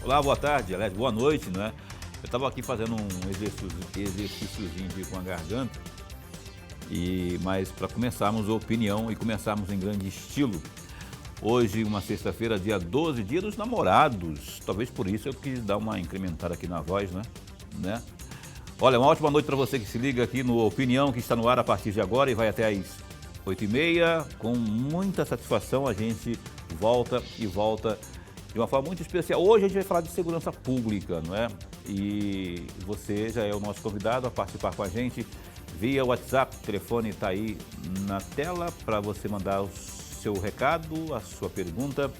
Olá, boa tarde, aliás, boa noite, né? Eu estava aqui fazendo um exercíciozinho aqui com a garganta, mas para começarmos a opinião e começarmos em grande estilo, hoje, uma sexta-feira, dia 12, dia dos namorados, talvez por isso eu quis dar uma incrementada aqui na voz, né? Olha, uma ótima noite para você que se liga aqui no Opinião, que está no ar a partir de agora e vai até às 8h30. Com muita satisfação a gente volta de uma forma muito especial. Hoje a gente vai falar de segurança pública, não é? E você já é o nosso convidado a participar com a gente via WhatsApp. O telefone está aí na tela para você mandar o seu recado, a sua pergunta,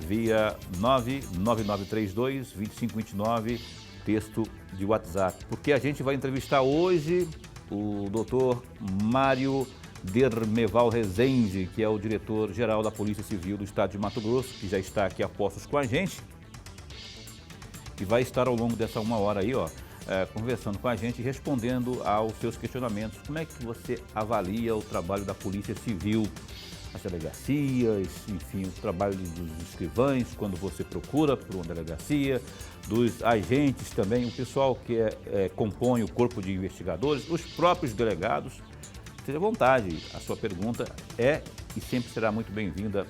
via 99932-2529, texto de WhatsApp. Porque a gente vai entrevistar hoje o doutor Mário Dermeval Rezende, que é o diretor-geral da Polícia Civil do Estado de Mato Grosso, que já está aqui a postos com a gente e vai estar ao longo dessa uma hora aí, conversando com a gente, respondendo aos seus questionamentos. Como é que você avalia o trabalho da Polícia Civil, as delegacias, enfim, o trabalho dos escrivães, quando você procura por uma delegacia, dos agentes também, o pessoal que compõe o corpo de investigadores, os próprios delegados. Seja à vontade, a sua pergunta é e sempre será muito bem-vinda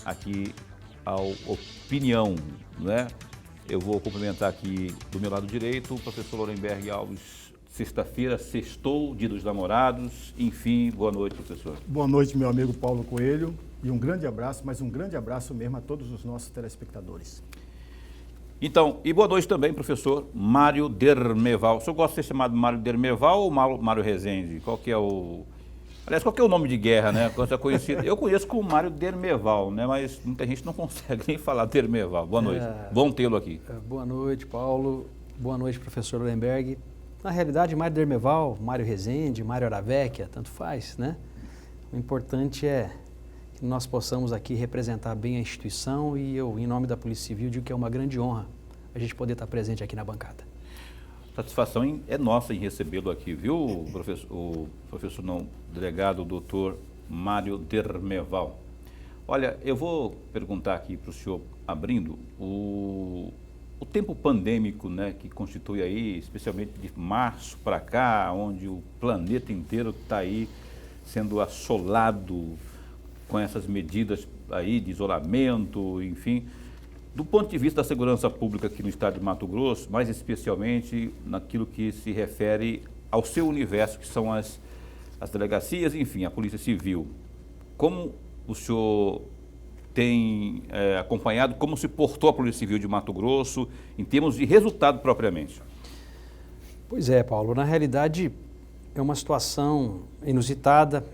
aqui ao Opinião, né? Eu vou cumprimentar aqui do meu lado direito o professor Lorenberg Alves. Sexta-feira, sextou, dia dos namorados, enfim, boa noite, professor. Boa noite, meu amigo Paulo Coelho, e um grande abraço, mas um grande abraço mesmo a todos os nossos telespectadores. Então, e boa noite também, professor Mário Dermeval. O senhor gosta de ser chamado Mário Dermeval ou Mário Rezende? Qual que é o nome de guerra, né? Quando é conhecido. Eu conheço como Mário Dermeval, né? Mas muita gente não consegue nem falar Dermeval. Boa noite. Bom tê-lo aqui. Boa noite, Paulo. Boa noite, professor Lorenberg. Na realidade, Mário Dermeval, Mário Rezende, Mário Aravecchia, tanto faz, né? O importante é que nós possamos aqui representar bem a instituição e eu, em nome da Polícia Civil, digo que é uma grande honra a gente poder estar presente aqui na bancada. Satisfação é nossa em recebê-lo aqui, viu, delegado doutor Mário Dermeval. Olha, eu vou perguntar aqui para o senhor, abrindo, o tempo pandêmico, né, que constitui aí, especialmente de março para cá, onde o planeta inteiro está aí sendo assolado com essas medidas aí de isolamento, enfim. Do ponto de vista da segurança pública aqui no estado de Mato Grosso, mais especialmente naquilo que se refere ao seu universo, que são as delegacias, enfim, a Polícia Civil. Como o senhor tem acompanhado, como se portou a Polícia Civil de Mato Grosso em termos de resultado propriamente? Pois é, Paulo, na realidade é uma situação inusitada,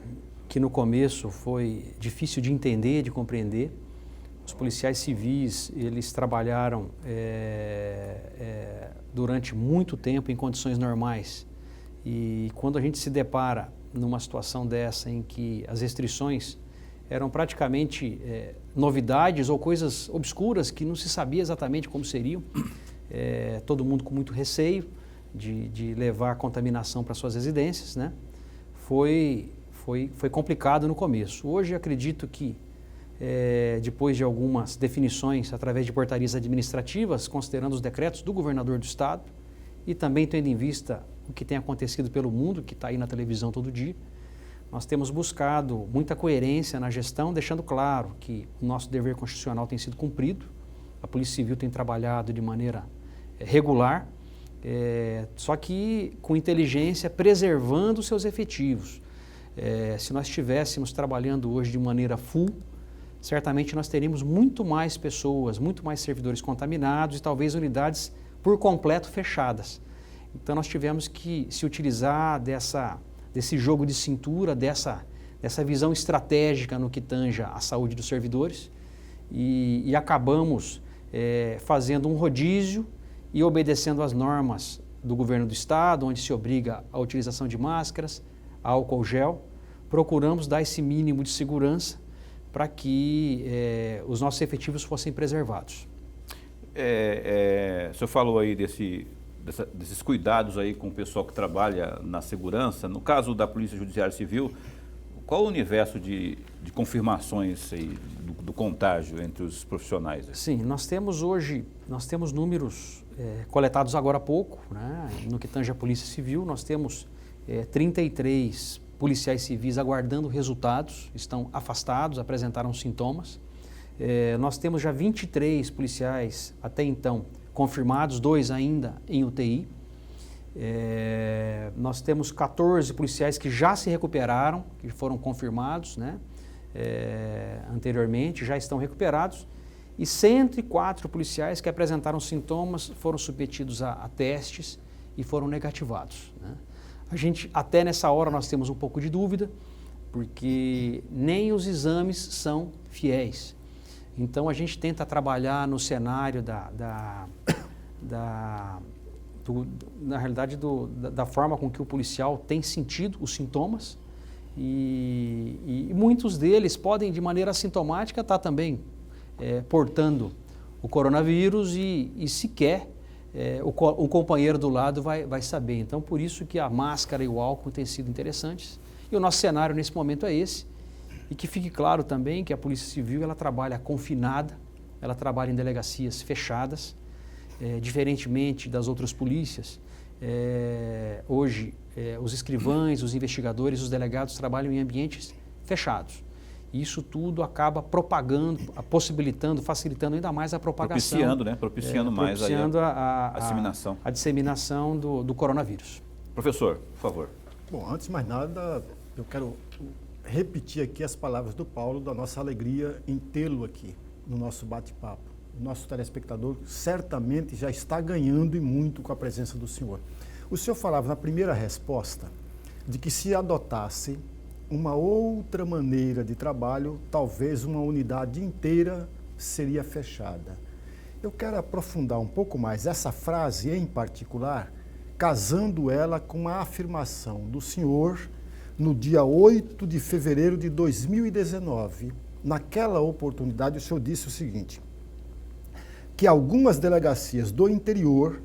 que no começo foi difícil de entender, de compreender. Os policiais civis, eles trabalharam durante muito tempo em condições normais. E quando a gente se depara numa situação dessa em que as restrições eram praticamente novidades ou coisas obscuras que não se sabia exatamente como seriam, todo mundo com muito receio de levar a contaminação para suas residências, né? Foi complicado no começo. Hoje acredito que depois de algumas definições através de portarias administrativas, considerando os decretos do governador do estado e também tendo em vista o que tem acontecido pelo mundo, que está aí na televisão todo dia, nós temos buscado muita coerência na gestão, deixando claro que o nosso dever constitucional tem sido cumprido, a Polícia Civil tem trabalhado de maneira regular, só que com inteligência, preservando os seus efetivos. Se nós estivéssemos trabalhando hoje de maneira full, certamente nós teríamos muito mais pessoas, muito mais servidores contaminados e talvez unidades por completo fechadas. Então nós tivemos que se utilizar desse jogo de cintura, dessa visão estratégica no que tanja à saúde dos servidores e acabamos fazendo um rodízio e obedecendo às normas do governo do estado, onde se obriga a utilização de máscaras, álcool gel. Procuramos dar esse mínimo de segurança para que os nossos efetivos fossem preservados. O senhor falou aí desses cuidados aí com o pessoal que trabalha na segurança. No caso da Polícia Judiciária Civil, qual o universo de confirmações aí do contágio entre os profissionais? Sim, nós temos números coletados agora há pouco, né? No que tange a Polícia Civil, nós temos 33 policiais civis aguardando resultados, estão afastados, apresentaram sintomas. Nós temos já 23 policiais até então confirmados, 2 ainda em UTI. Nós temos 14 policiais que já se recuperaram, que foram confirmados, né? Anteriormente, já estão recuperados. E 104 policiais que apresentaram sintomas foram submetidos a testes e foram negativados, né? A gente, até nessa hora, nós temos um pouco de dúvida, porque nem os exames são fiéis. Então, a gente tenta trabalhar no cenário na realidade, da forma com que o policial tem sentido os sintomas, e muitos deles podem, de maneira assintomática, estar também portando o coronavírus e sequer o companheiro do lado vai saber. Então, por isso que a máscara e o álcool têm sido interessantes. E o nosso cenário nesse momento é esse. E que fique claro também que a Polícia Civil ela trabalha confinada, ela trabalha em delegacias fechadas, diferentemente das outras polícias. Hoje, os escrivães, os investigadores, os delegados trabalham em ambientes fechados. E isso tudo acaba propagando, possibilitando, facilitando ainda mais a propagação. Propiciando, né? Propiciando mais a disseminação. A disseminação do coronavírus. Professor, por favor. Bom, antes de mais nada, eu quero repetir aqui as palavras do Paulo, da nossa alegria em tê-lo aqui no nosso bate-papo. O nosso telespectador certamente já está ganhando e muito com a presença do senhor. O senhor falava na primeira resposta de que se adotasse uma outra maneira de trabalho, talvez uma unidade inteira seria fechada. Eu quero aprofundar um pouco mais essa frase em particular, casando ela com a afirmação do senhor no dia 8 de fevereiro de 2019. Naquela oportunidade, o senhor disse o seguinte, que algumas delegacias do interior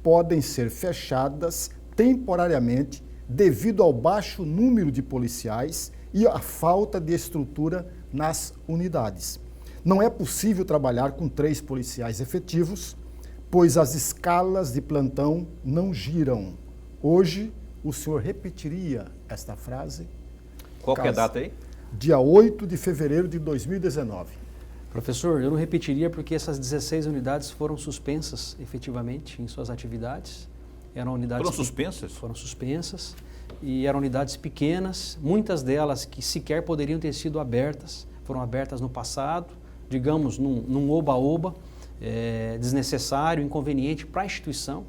podem ser fechadas temporariamente devido ao baixo número de policiais e à falta de estrutura nas unidades. Não é possível trabalhar com 3 policiais efetivos, pois as escalas de plantão não giram. Hoje, o senhor repetiria esta frase? Qual que é a data aí? Dia 8 de fevereiro de 2019. Professor, eu não repetiria porque essas 16 unidades foram suspensas efetivamente em suas atividades. Eram unidades foram suspensas? Foram suspensas e eram unidades pequenas, muitas delas que sequer poderiam ter sido abertas, foram abertas no passado, digamos num oba-oba, desnecessário, inconveniente para a instituição.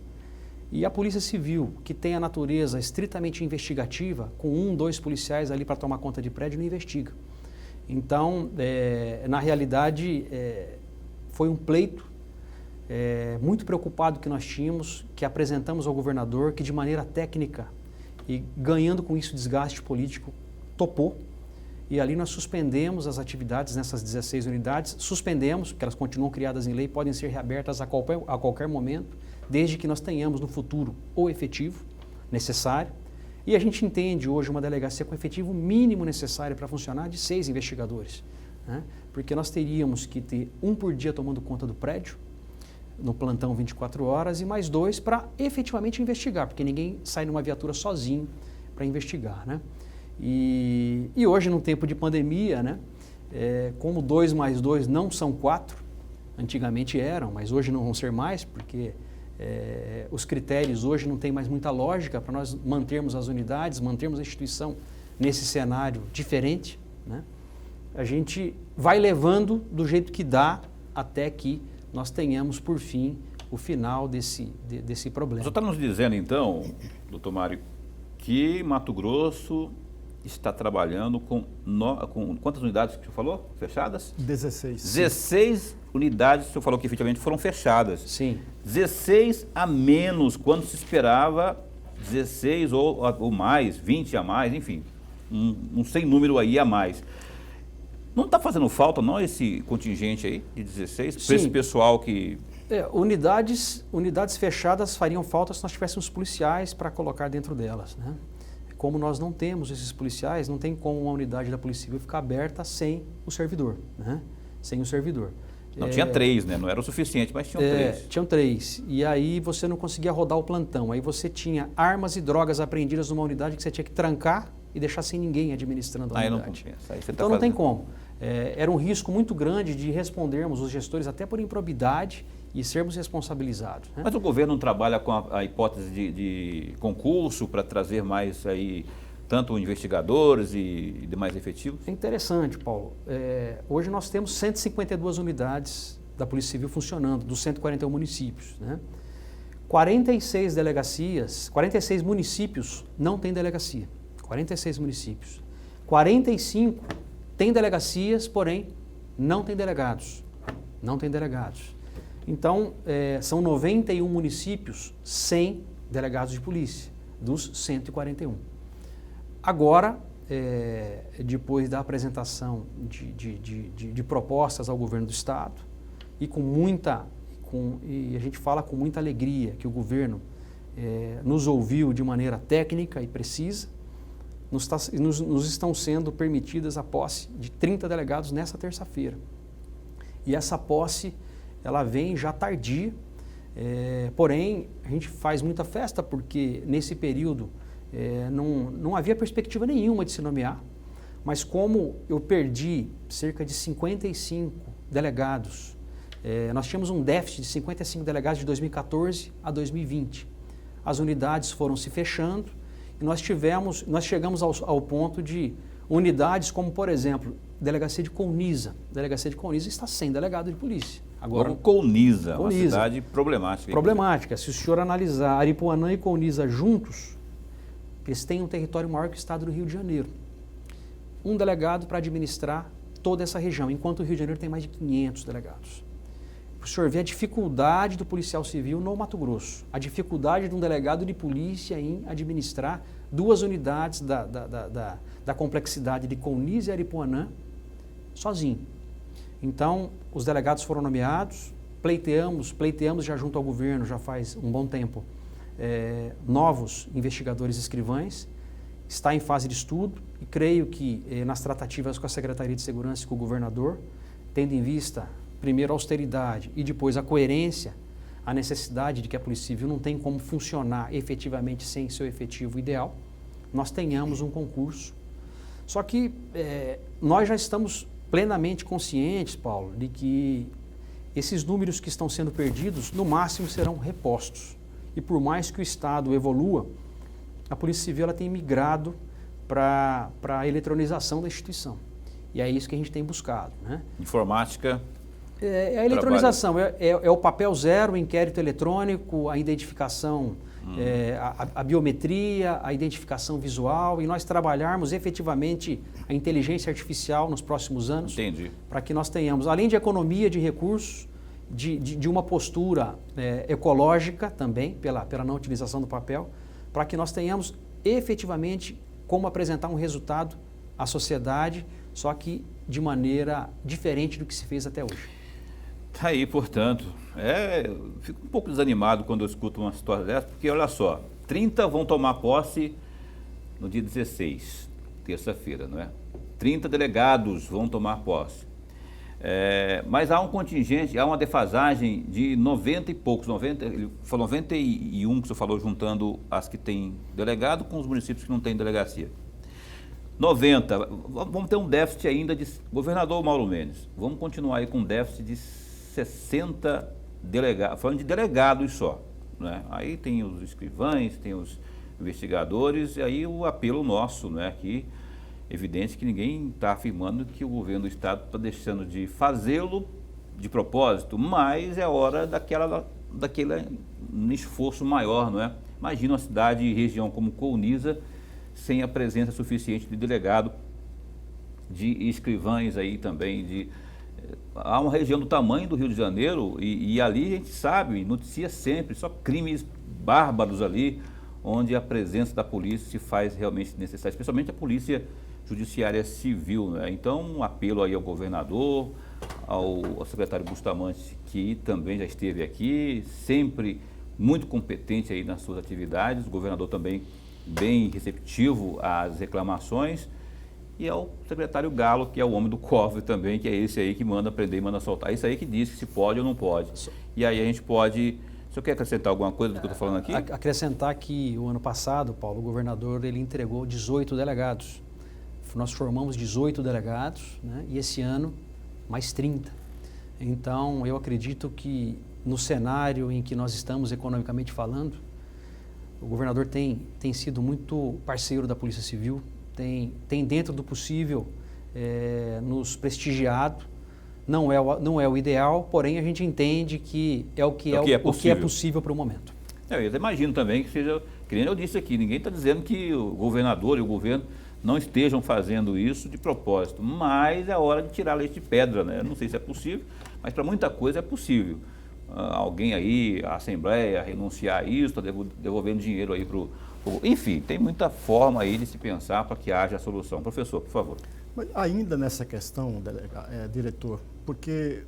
E a Polícia Civil, que tem a natureza estritamente investigativa, com 1, 2 policiais ali para tomar conta de prédio, não investiga. Então, na realidade, foi um pleito muito preocupado que nós tínhamos, que apresentamos ao governador, que de maneira técnica e ganhando com isso desgaste político, topou. E ali nós suspendemos as atividades nessas 16 unidades, suspendemos, porque elas continuam criadas em lei, podem ser reabertas a qualquer momento, desde que nós tenhamos no futuro o efetivo necessário. E a gente entende hoje uma delegacia com efetivo mínimo necessário para funcionar de 6 investigadores, né? Porque nós teríamos que ter 1 por dia tomando conta do prédio, no plantão 24 horas, e mais 2 para efetivamente investigar, porque ninguém sai numa viatura sozinho para investigar, né? E hoje, num tempo de pandemia, né, como 2 mais 2 não são 4, antigamente eram, mas hoje não vão ser mais, porque os critérios hoje não têm mais muita lógica para nós mantermos as unidades, mantermos a instituição nesse cenário diferente, né? A gente vai levando do jeito que dá até que nós tenhamos, por fim, o final desse problema. Você está nos dizendo, então, doutor Mário, que Mato Grosso está trabalhando com quantas unidades que o senhor falou? Fechadas? 16. 16 unidades, o senhor falou que efetivamente foram fechadas. Sim. 16 a menos, quando se esperava 16 ou mais, 20 a mais, enfim, um sem número aí a mais. Não está fazendo falta, não, esse contingente aí de 16? Para esse pessoal que... Unidades fechadas fariam falta se nós tivéssemos policiais para colocar dentro delas, né? como nós não temos esses policiais, não tem como uma unidade da Polícia Civil ficar aberta sem o servidor, né? Sem o servidor. Não, tinha 3, né? Não era o suficiente, mas tinham 3. Tinham 3. E aí você não conseguia rodar o plantão. Aí você tinha armas e drogas apreendidas numa unidade que você tinha que trancar e deixar sem ninguém administrando a unidade. Não compensa. Aí você então não tem como. Era um risco muito grande de respondermos os gestores até por improbidade e sermos responsabilizados, né? Mas o governo não trabalha com a hipótese de concurso para trazer mais aí tanto investigadores e demais efetivos? É interessante, Paulo. Hoje nós temos 152 unidades da Polícia Civil funcionando, dos 141 municípios, né? 46 delegacias, 46 municípios não têm delegacia. 46 municípios. 45 têm delegacias, porém não têm delegados. Não têm delegados. Então, são 91 municípios sem delegados de polícia, dos 141. Agora, depois da apresentação de propostas ao governo do Estado, e e a gente fala com muita alegria que o governo nos ouviu de maneira técnica e precisa, nos estão sendo permitidas a posse de 30 delegados nessa terça-feira. E essa posse, ela vem já tardia, porém a gente faz muita festa porque nesse período não havia perspectiva nenhuma de se nomear, mas como eu perdi cerca de 55 delegados, nós tínhamos um déficit de 55 delegados de 2014 a 2020. As unidades foram se fechando e nós chegamos ao ponto de unidades como, por exemplo, Delegacia de Colniza. Delegacia de Colniza está sem delegado de polícia. Agora, como Colniza, uma cidade problemática. Problemática. Se o senhor analisar Aripuanã e Colniza juntos, eles têm um território maior que o estado do Rio de Janeiro. Um delegado para administrar toda essa região, enquanto o Rio de Janeiro tem mais de 500 delegados. O senhor vê a dificuldade do policial civil no Mato Grosso, a dificuldade de um delegado de polícia em administrar 2 unidades da complexidade de Colniza e Aripuanã sozinho. Então, os delegados foram nomeados, pleiteamos já junto ao governo, já faz um bom tempo, novos investigadores escrivães, está em fase de estudo e creio que nas tratativas com a Secretaria de Segurança e com o governador, tendo em vista primeiro a austeridade e depois a coerência, a necessidade de que a Polícia Civil não tem como funcionar efetivamente sem seu efetivo ideal, nós tenhamos um concurso. Só que nós já estamos plenamente conscientes, Paulo, de que esses números que estão sendo perdidos, no máximo serão repostos. E por mais que o Estado evolua, a Polícia Civil ela tem migrado para a eletronização da instituição. E é isso que a gente tem buscado, né? Informática. É a eletronização, é o papel zero, o inquérito eletrônico, a identificação, a biometria, a identificação visual, e nós trabalharmos efetivamente a inteligência artificial nos próximos anos. Entendi. Para que nós tenhamos, além de economia de recursos, de uma postura ecológica também, pela não utilização do papel, para que nós tenhamos efetivamente como apresentar um resultado à sociedade, só que de maneira diferente do que se fez até hoje. Tá aí, portanto, eu fico um pouco desanimado quando eu escuto uma situação dessa, porque olha só, 30 vão tomar posse no dia 16, terça-feira, não é? 30 delegados vão tomar posse. Mas há um contingente, há uma defasagem de 90 e poucos, ele falou 91 que você falou, juntando as que têm delegado com os municípios que não têm delegacia. 90, vamos ter um déficit ainda de... Governador Mauro Mendes, vamos continuar aí com um déficit de 60 delegados, falando de delegados só, né? Aí tem os escrivães, tem os investigadores, e aí o apelo nosso, né, aqui, evidente que ninguém está afirmando que o governo do Estado está deixando de fazê-lo de propósito, mas é hora daquele esforço maior, não é? Imagina uma cidade e região como Colniza, sem a presença suficiente de delegado, de escrivães aí também, há uma região do tamanho do Rio de Janeiro e ali a gente sabe, noticia sempre, só crimes bárbaros ali, onde a presença da polícia se faz realmente necessária, especialmente a polícia judiciária civil, né? Então, um apelo aí ao governador, ao secretário Bustamante, que também já esteve aqui, sempre muito competente aí nas suas atividades, o governador também bem receptivo às reclamações, e é o secretário Galo, que é o homem do cofre também, que é esse aí que manda prender e manda soltar. Esse aí que diz que se pode ou não pode. E aí a gente pode... O senhor quer acrescentar alguma coisa do que eu estou falando aqui? Acrescentar que o ano passado, Paulo, o governador ele entregou 18 delegados. Nós formamos 18 delegados, né, e esse ano mais 30. Então, eu acredito que no cenário em que nós estamos economicamente falando, o governador tem sido muito parceiro da Polícia Civil, tem dentro do possível nos prestigiado. Não é o ideal, porém a gente entende que é o que é possível para o momento. Eu imagino também que seja, que nem eu disse aqui, ninguém está dizendo que o governador e o governo não estejam fazendo isso de propósito, mas é hora de tirar leite de pedra, né? Não sei se é possível, mas para muita coisa é possível. Alguém aí, a Assembleia, renunciar a isso, está devolvendo dinheiro aí para o... Enfim, tem muita forma aí de se pensar para que haja a solução. Professor, por favor. Mas ainda nessa questão, diretor, porque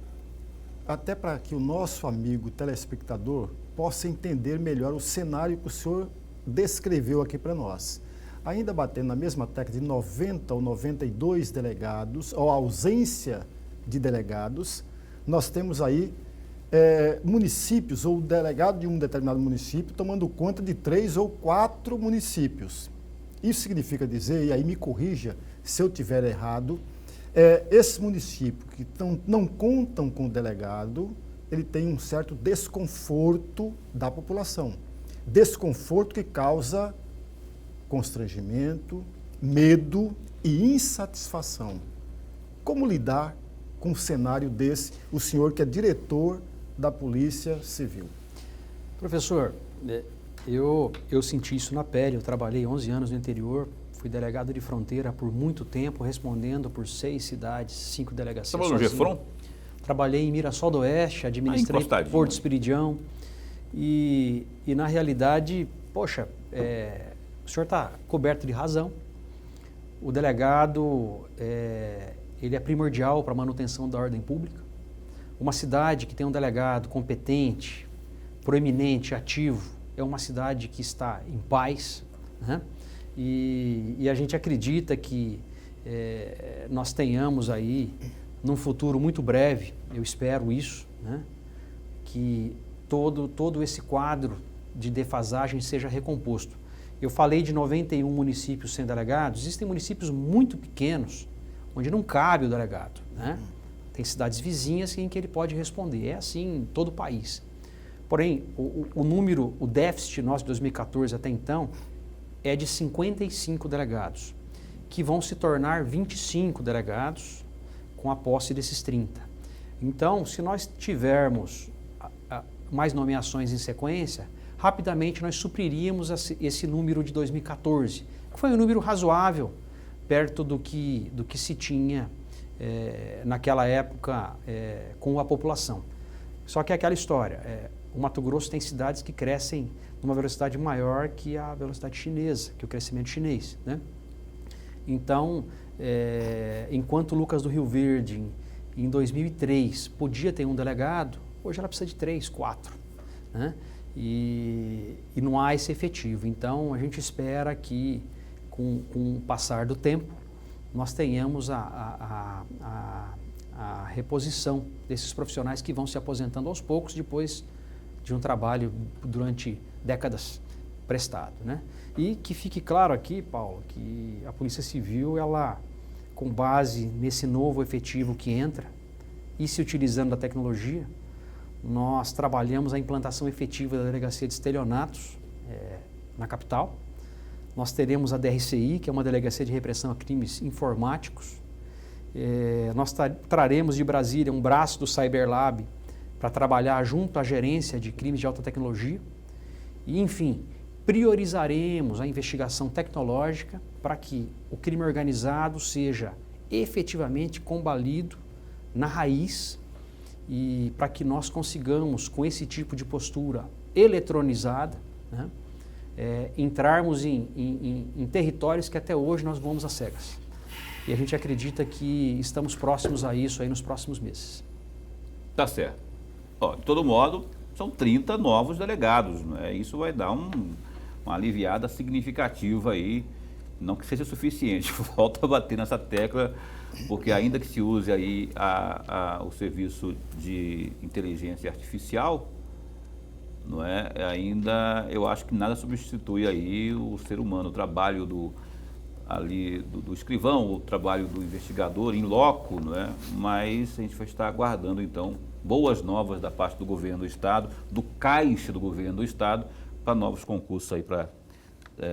até para que o nosso amigo telespectador possa entender melhor o cenário que o senhor descreveu aqui para nós. Ainda batendo na mesma tecla de 90 ou 92 delegados, ou ausência de delegados, nós temos aí municípios ou delegado de um determinado município tomando conta de 3 ou 4 municípios. Isso significa dizer, e aí me corrija se eu estiver errado, esses municípios que não contam com o delegado, ele tem um certo desconforto da população. Desconforto que causa constrangimento, medo e insatisfação. Como lidar com um cenário desse, o senhor que é diretor da Polícia Civil? Professor, eu senti isso na pele. Eu trabalhei 11 anos no interior, fui delegado de fronteira por muito tempo, respondendo por 6 cidades, 5 delegacias. Você trabalhou no Gefron? Trabalhei em Mirassol do Oeste, administrei Porto Esperidião. E na realidade, poxa, o senhor está coberto de razão. O delegado, ele é primordial para a manutenção da ordem pública. Uma cidade que tem um delegado competente, proeminente, ativo, é uma cidade que está em paz, né? E a gente acredita que nós tenhamos aí, num futuro muito breve, eu espero isso, né? Que todo esse quadro de defasagem seja recomposto. Eu falei de 91 municípios sem delegados, existem municípios muito pequenos, onde não cabe o delegado, né? Tem cidades vizinhas em que ele pode responder. É assim em todo o país. Porém, o déficit nosso de 2014 até então é de 55 delegados, que vão se tornar 25 delegados com a posse desses 30. Então, se nós tivermos mais nomeações em sequência, rapidamente nós supriríamos esse número de 2014, que foi um número razoável, perto do que se tinha naquela época com a população. Só que é aquela história, o Mato Grosso tem cidades que crescem numa velocidade maior que a velocidade chinesa, que o crescimento chinês, né? Então, enquanto Lucas do Rio Verde, em 2003, podia ter um delegado, hoje ela precisa de 3, 4, né? E não há esse efetivo. Então, a gente espera que, com o passar do tempo, nós tenhamos a reposição desses profissionais que vão se aposentando aos poucos depois de um trabalho durante décadas prestado, né? E que fique claro aqui, Paulo, que a Polícia Civil, ela, com base nesse novo efetivo que entra e se utilizando da tecnologia, nós trabalhamos a implantação efetiva da Delegacia de Estelionatos na capital. Nós teremos a DRCI, que é uma Delegacia de Repressão a Crimes Informáticos. Nós traremos de Brasília um braço do Cyberlab para trabalhar junto à gerência de crimes de alta tecnologia. E, enfim, priorizaremos a investigação tecnológica para que o crime organizado seja efetivamente combalido na raiz e para que nós consigamos, com esse tipo de postura eletronizada, né, entrarmos em territórios que até hoje nós vamos às cegas. E a gente acredita que estamos próximos a isso aí nos próximos meses. Tá certo. De todo modo, são 30 novos delegados, né? Isso vai dar uma aliviada significativa aí, não que seja suficiente, volto a bater nessa tecla, porque ainda que se use aí o serviço de inteligência artificial, não é? Ainda eu acho que nada substitui aí o ser humano, o trabalho do escrivão, o trabalho do investigador em loco, não é? Mas a gente vai estar aguardando então boas novas da parte do governo do estado, do caixa do governo do estado, para novos concursos aí para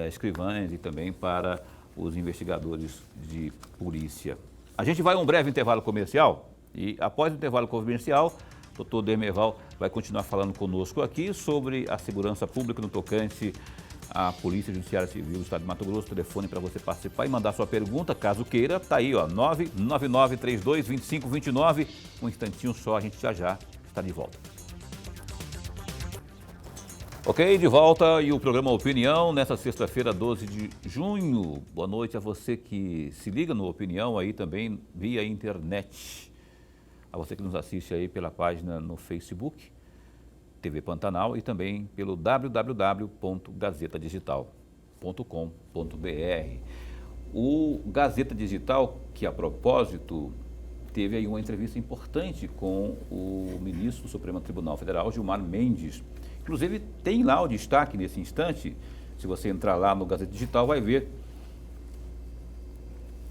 escrivães e também para os investigadores de polícia. A gente vai a um breve intervalo comercial e após o intervalo comercial, o doutor Dermeval vai continuar falando conosco aqui sobre a segurança pública no tocante à Polícia Judiciária Civil do Estado de Mato Grosso. Telefone para você participar e mandar sua pergunta, caso queira, está aí, ó, 999322529. Um instantinho só, a gente já está de volta. Ok, de volta e o programa Opinião nessa sexta-feira, 12 de junho. Boa noite a você que se liga no Opinião aí também via internet. A você que nos assiste aí pela página no Facebook, TV Pantanal, e também pelo www.gazetadigital.com.br. O Gazeta Digital, que a propósito teve aí uma entrevista importante com o ministro do Supremo Tribunal Federal, Gilmar Mendes. Inclusive tem lá o destaque nesse instante, se você entrar lá no Gazeta Digital vai ver,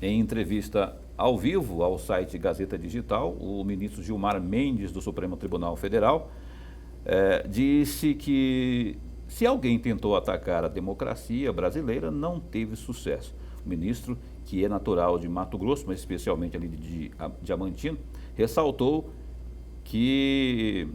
em entrevista ao vivo ao site Gazeta Digital, o ministro Gilmar Mendes do Supremo Tribunal Federal disse que se alguém tentou atacar a democracia brasileira, não teve sucesso. O ministro, que é natural de Mato Grosso, mas especialmente ali de Diamantino, ressaltou que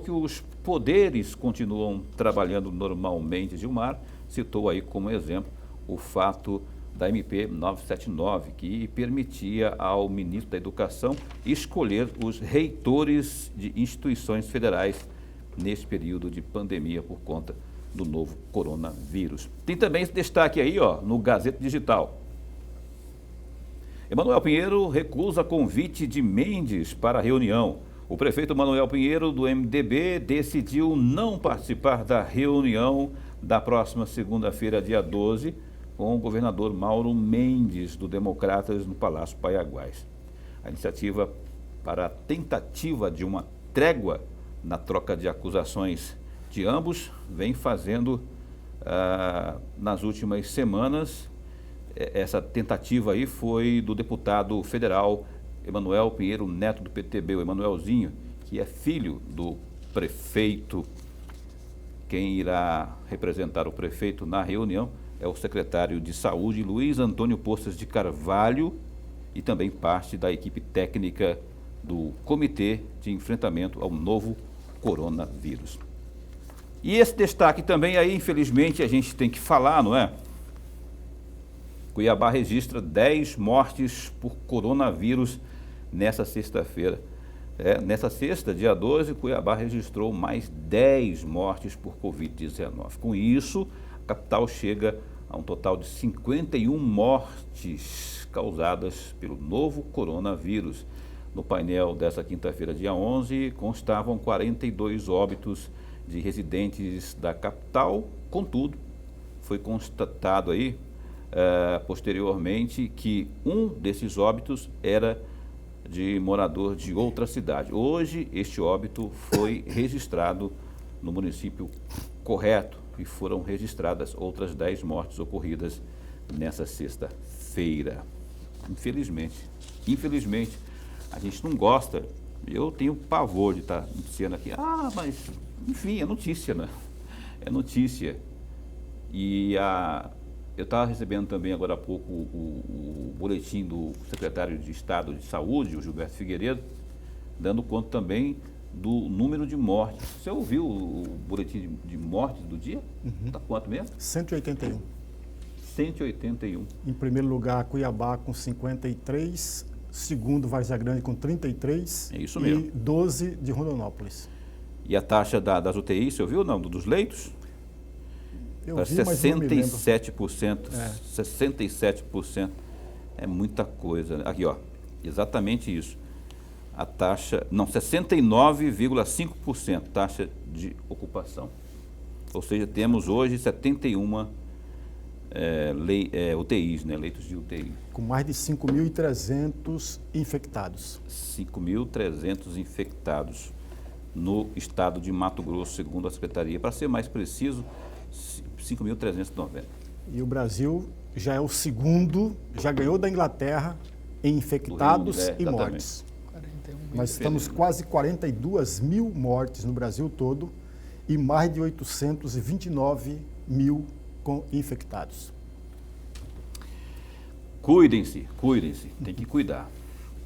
os poderes continuam trabalhando normalmente. Gilmar citou aí como exemplo o fato da MP 979, que permitia ao ministro da Educação escolher os reitores de instituições federais nesse período de pandemia por conta do novo coronavírus. Tem também esse destaque aí, ó, no Gazeta Digital. Emanuel Pinheiro recusa convite de Mendes para a reunião. O prefeito Emanuel Pinheiro, do MDB, decidiu não participar da reunião da próxima segunda-feira, dia 12, com o governador Mauro Mendes, do Democratas, no Palácio Paiaguás. A iniciativa para a tentativa de uma trégua na troca de acusações de ambos vem fazendo nas últimas semanas. Essa tentativa aí foi do deputado federal Emanuel Pinheiro Neto, do PTB, o Emanuelzinho, que é filho do prefeito. Quem irá representar o prefeito na reunião é o secretário de Saúde, Luiz Antônio Poças de Carvalho, e também parte da equipe técnica do Comitê de Enfrentamento ao Novo Coronavírus. E esse destaque também aí, infelizmente, a gente tem que falar, não é? Cuiabá registra 10 mortes por coronavírus nessa sexta-feira. Nessa sexta, dia 12, Cuiabá registrou mais 10 mortes por Covid-19. Com isso, a capital chega a um total de 51 mortes causadas pelo novo coronavírus. No painel dessa quinta-feira, dia 11, constavam 42 óbitos de residentes da capital. Contudo, foi constatado aí posteriormente que um desses óbitos era de morador de outra cidade. Hoje, este óbito foi registrado no município correto e foram registradas outras 10 mortes ocorridas nessa sexta-feira. Infelizmente, a gente não gosta, eu tenho pavor de estar noticiando aqui. Mas, enfim, é notícia, né? É notícia. E eu estava recebendo também agora há pouco o boletim do secretário de Estado de Saúde, o Gilberto Figueiredo, dando conta também do número de mortes. Você ouviu o boletim de mortes do dia? Está quanto mesmo? 181. 181. Em primeiro lugar, Cuiabá com 53, segundo, Várzea Grande com 33. É isso mesmo. E 12 de Rondonópolis. E a taxa das UTIs, você ouviu? Não, dos leitos? Eu Para vi, mas não me lembro. 67%. 67% é muita coisa. Aqui, ó, exatamente isso. A taxa, não, 69,5% taxa de ocupação. Ou seja, temos hoje 71 UTIs, né, leitos de UTI. Com mais de 5.300 infectados. 5.300 infectados no estado de Mato Grosso, segundo a Secretaria. Para ser mais preciso, 5.390. E o Brasil já é o segundo, já ganhou da Inglaterra em infectados e mortes. 41 mil. Nós estamos quase 42 mil mortes no Brasil todo e mais de 829 mil com infectados. Cuidem-se, tem que cuidar.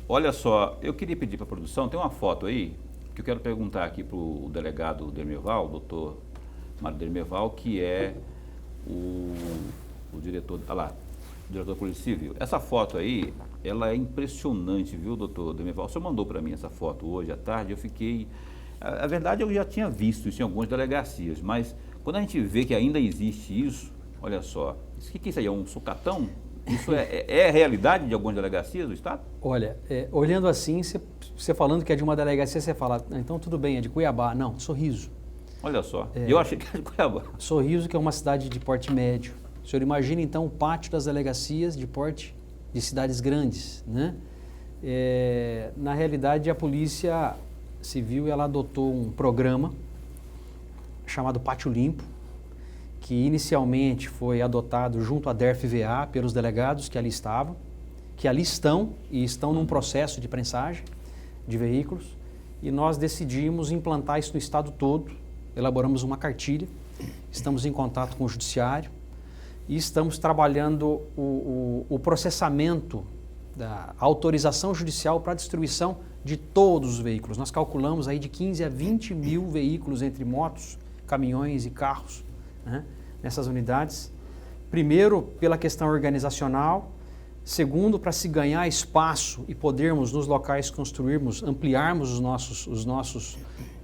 Olha só, eu queria pedir para a produção, tem uma foto aí, que eu quero perguntar aqui para o delegado Dermeval, o doutor Mário Dermeval, que é o diretor, o diretor da Polícia Civil. Essa foto aí, ela é impressionante, viu, doutor Dermeval? O senhor mandou para mim essa foto hoje à tarde, eu fiquei... A verdade, eu já tinha visto isso em algumas delegacias, mas quando a gente vê que ainda existe isso, olha só, o que é isso aí? É um sucatão? Isso é a realidade de algumas delegacias do Estado? Olha, olhando assim, você falando que é de uma delegacia, você fala, então tudo bem, é de Cuiabá. Não, Sorriso. Olha só, eu achei que era de Cuiabá. Sorriso, que é uma cidade de porte médio. O senhor imagina, então, o pátio das delegacias de porte de cidades grandes, né? Na realidade, a Polícia Civil, ela adotou um programa chamado Pátio Limpo, que inicialmente foi adotado junto à DERF-VA pelos delegados que ali estavam, que ali estão e estão num processo de prensagem de veículos, e nós decidimos implantar isso no estado todo, elaboramos uma cartilha, estamos em contato com o Judiciário e estamos trabalhando o processamento da autorização judicial para a distribuição de todos os veículos. Nós calculamos aí de 15 a 20 mil veículos entre motos, caminhões e carros, né, nessas unidades. Primeiro, pela questão organizacional. Segundo, para se ganhar espaço e podermos nos locais construirmos, ampliarmos os nossos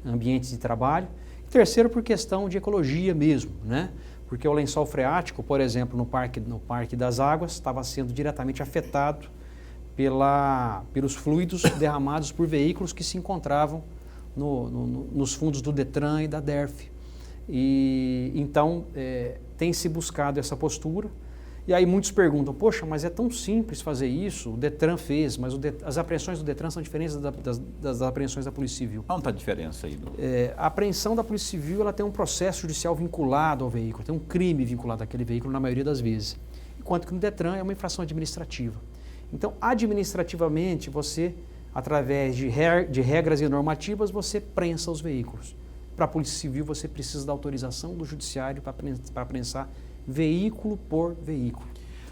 ambientes de trabalho. Terceiro, por questão de ecologia mesmo, né? Porque o lençol freático, por exemplo, no Parque das Águas, estava sendo diretamente afetado pelos fluidos derramados por veículos que se encontravam nos fundos do Detran e da DERF. E então tem se buscado essa postura. E aí muitos perguntam, poxa, mas é tão simples fazer isso, o Detran fez, mas as apreensões do Detran são diferentes das apreensões da Polícia Civil. Onde está a diferença aí? A apreensão da Polícia Civil, ela tem um processo judicial vinculado ao veículo, tem um crime vinculado àquele veículo na maioria das vezes, enquanto que no Detran é uma infração administrativa. Então, administrativamente, você, através de regras e normativas, você prensa os veículos. Para a Polícia Civil, você precisa da autorização do Judiciário para prensar veículo por veículo.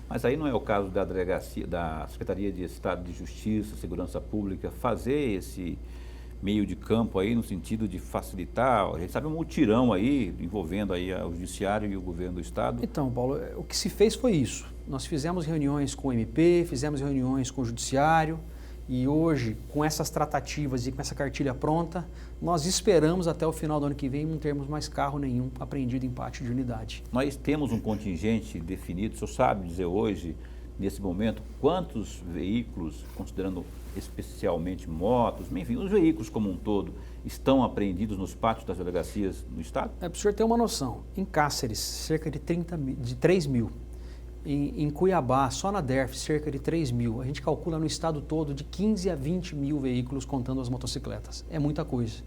Mas aí não é o caso da delegacia, da Secretaria de Estado de Justiça, Segurança Pública, fazer esse meio de campo aí no sentido de facilitar, a gente sabe um mutirão aí envolvendo aí o Judiciário e o Governo do Estado? Então, Paulo, o que se fez foi isso. Nós fizemos reuniões com o MP, fizemos reuniões com o Judiciário e hoje, com essas tratativas e com essa cartilha pronta, nós esperamos até o final do ano que vem não termos mais carro nenhum apreendido em pátio de unidade. Nós temos um contingente definido, o senhor sabe dizer hoje, nesse momento, quantos veículos, considerando especialmente motos, enfim, os veículos como um todo, estão apreendidos nos pátios das delegacias no Estado? Para o senhor ter uma noção, em Cáceres, cerca de 3 mil. Em Cuiabá, só na DERF, cerca de 3 mil. A gente calcula no estado todo de 15 a 20 mil veículos contando as motocicletas. É muita coisa.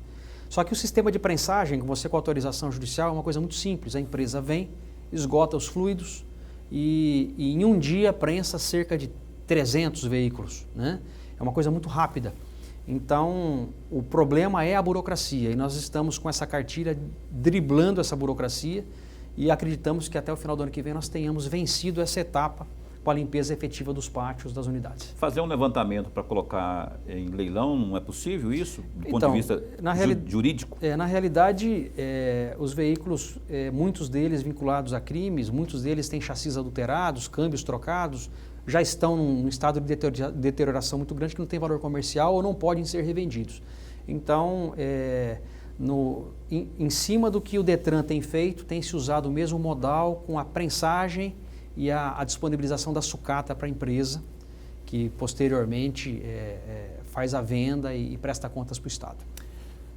Só que o sistema de prensagem, com você com autorização judicial, é uma coisa muito simples. A empresa vem, esgota os fluidos e em um dia prensa cerca de 300 veículos, né? É uma coisa muito rápida. Então, o problema é a burocracia e nós estamos com essa cartilha driblando essa burocracia e acreditamos que até o final do ano que vem nós tenhamos vencido essa etapa com a limpeza efetiva dos pátios das unidades. Fazer um levantamento para colocar em leilão, não é possível isso, do ponto de vista jurídico? Na realidade, os veículos, muitos deles vinculados a crimes, muitos deles têm chassis adulterados, câmbios trocados, já estão num estado de deterioração muito grande que não tem valor comercial ou não podem ser revendidos. Então, em cima do que o Detran tem feito, tem se usado o mesmo modal com a prensagem e a disponibilização da sucata para a empresa, que posteriormente faz a venda e presta contas para o Estado.